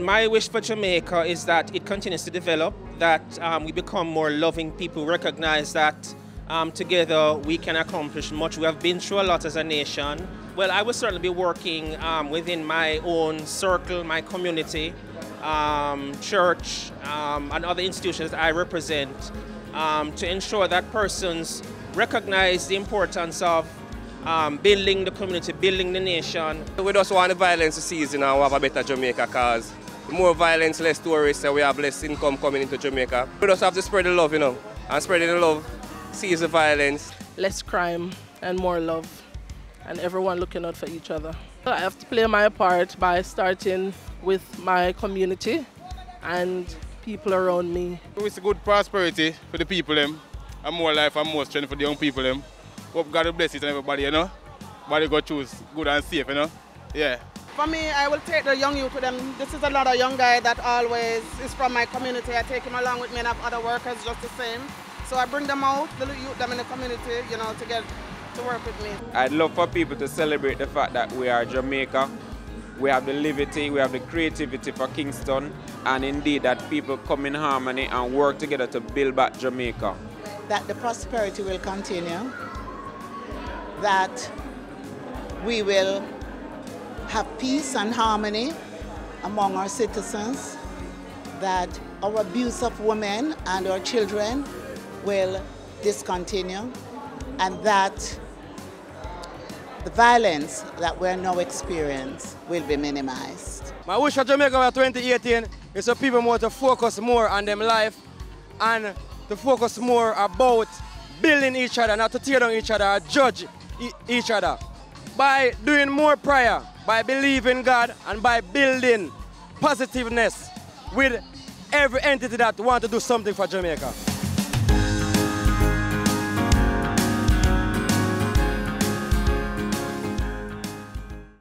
My wish for Jamaica is that it continues to develop, that we become more loving people, recognize that together we can accomplish much. We have been through a lot as a nation. Well, I will certainly be working within my own circle, my community, church, and other institutions that I represent to ensure that persons recognize the importance of building the community, building the nation. We just want the violence to cease and have a better Jamaica, because the more violence, less tourists, and we have less income coming into Jamaica. We just have to spread the love, and spreading the love cease the violence. Less crime and more love, and everyone looking out for each other. I have to play my part by starting with my community and people around me. It's a good prosperity for the people, and more life and more strength for the young people. Hope God will bless it and everybody, Everybody go choose good and safe, Yeah. For me, I will take the young youth with them. This is another young guy that always is from my community. I take him along with me and have other workers just the same. So I bring them out, the youth them in the community, to get to work with me. I'd love for people to celebrate the fact that we are Jamaica. We have the liberty, we have the creativity for Kingston, and indeed that people come in harmony and work together to build back Jamaica. That the prosperity will continue, that we will have peace and harmony among our citizens, that our abuse of women and our children will discontinue, and that the violence that we're now experiencing will be minimized. My wish for Jamaica for 2018 is for people more to focus more on them life and to focus more about building each other, not to tear down each other or judge each other. By doing more prayer, by believing God, and by building positiveness with every entity that wants to do something for Jamaica.